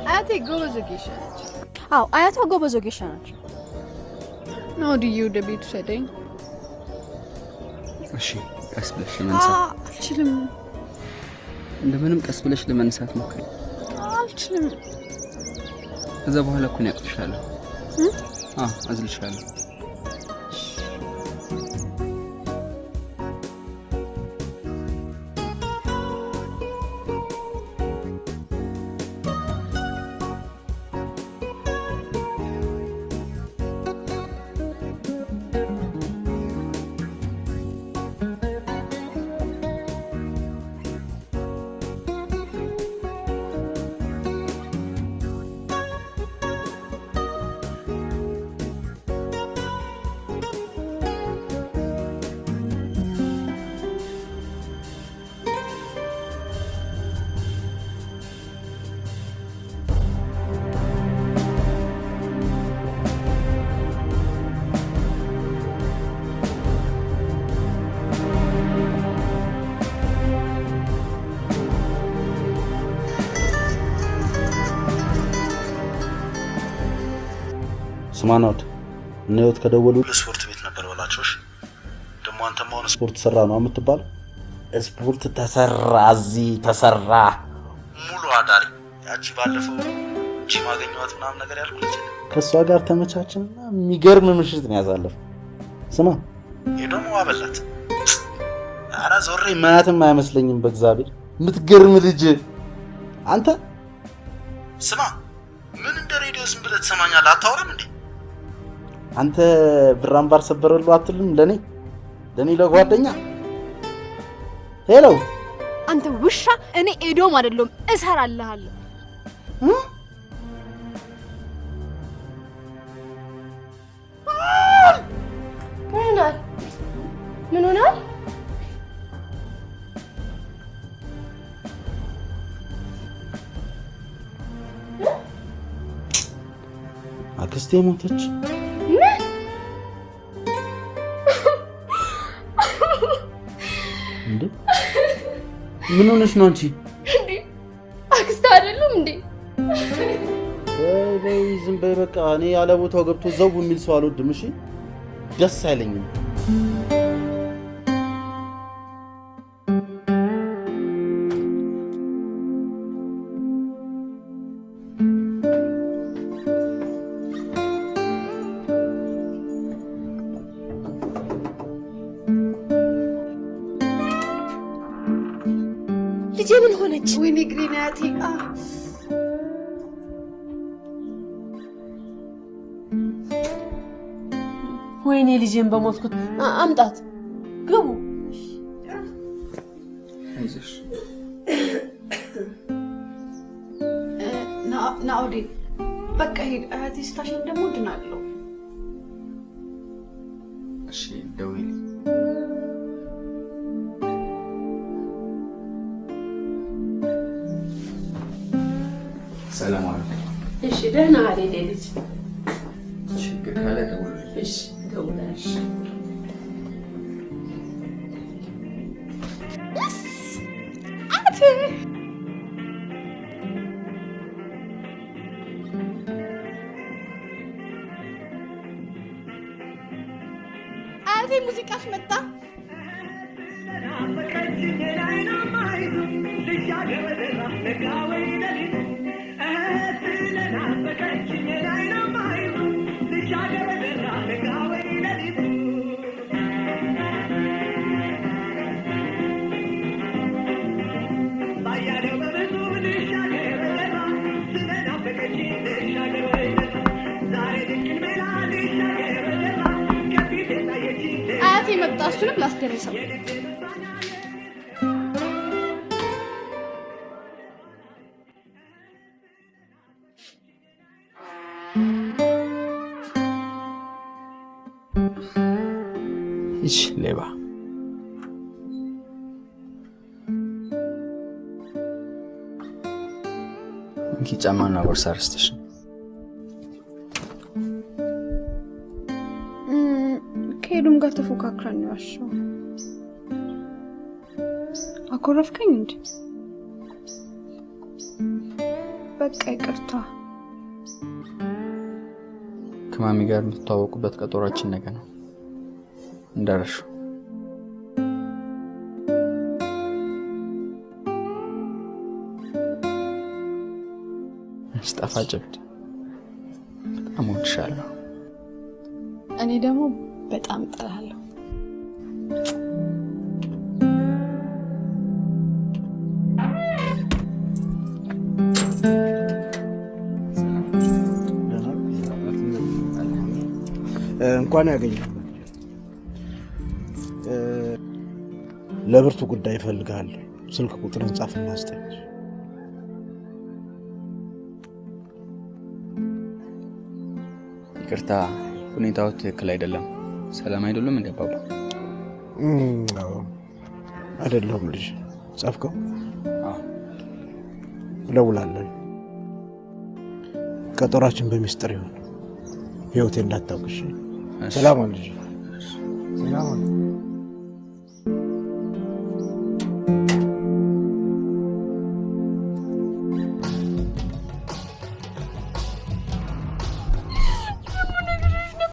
አያቴ ጎበዝ ወጌሻ ነች። አዎ አያቷ ጎበዝ ወጌሻ ነች። ነው ዲዩ ደቤቱ ሰደኝ። እሺ ቀስ ብለሽ ለመንሳት አልችልም። እንደምንም ቀስ ብለሽ ለመንሳት ሞክሪ። አልችልም። ከዛ በኋላ እኮ ነው ያቅፍሻለሁ። አዝልሻለሁ። ስማናት ነውት ከደወሉ ስፖርት ቤት ነበር ወላቾሽ ደሞ አንተም አሁን ስፖርት ሰራ ነው የምትባል ስፖርት ተሰራ ሙሉ አዳሪ ያቺ ባለፈው ጂም አገኘዋት ምናምን ነገር ያልኩልኝ ከሷ ጋር ተመቻችና የሚገርም ምሽት ነው ያሳለፈ ስማ የደሞ አበላት አራ ዞሬ ማያትም አይመስለኝም በእግዚአብሔር የምትገርም ልጅ አንተ ስማ ምን እንደ ሬዲዮ ዝም ብለህ ትሰማኛለህ አታወራም እንዴ አንተ ብራምባር ሰበረሉ አትልም ለኔ ለጓደኛ ሄሎ አንተ ውሻ እኔ ኤዶም አይደለም እሰራልሃለሁ ምን ሆናል አክስቴ ሞተች ምን ሆነሽ ነው አንቺ እንዴ አክስታ አይደለም እንዴ በይ ዝም በይ በቃ እኔ ያለ ቦታው ገብቶ ዘው የሚል ሰው አልወድም እሺ ደስ አይለኝም ምን ሆነች ወይኔ ግሪናቲ ወይኔ ልጄን በሞትኩት አምጣት ግቡ አይዞሽ ናኦዲ በቃ ሄድ አያቴ ስታሽን ደግሞ ድናለሁ እሺ ደውይ ሰላም አለይኩም እሺ ደህና አይደል ልጅ ችግር ካለ ደውል እሺ ደውላሽ አያቴ ሙዚቃሽ መጣ አያቴ መጣ እሱንም ላስደርሰው እሺ ሌባ እንኪ ጫማና ቦርሳ ረስተሽ ከሄዱም ጋር ተፎካክረን ነው ያልሽው አኮረፍከኝ እንዴ በቃ ይቅርታ። ከማሚ ጋር የምትተዋወቁበት ቀጠሯችን ነገ ነው እንዳረሹ። ስጣፋጭብድ በጣም ወድሻለሁ። እኔ ደግሞ በጣም እጠላለሁ። እንኳን ያገኘው ለብርቱ ጉዳይ ይፈልጋል። ስልክ ቁጥርን ጻፍና አስጠኝ። ይቅርታ ሁኔታው ትክክል አይደለም። ሰላም አይደለም እንደ አባባ? አዎ አይደለም ልጅ። ጻፍከው? አዎ እደውላለሁ። ቀጠሯችን በሚስጥር ይሁን። ህይወቴ እንዳታውቅሽ። ሰላም ልጅ። ሰላም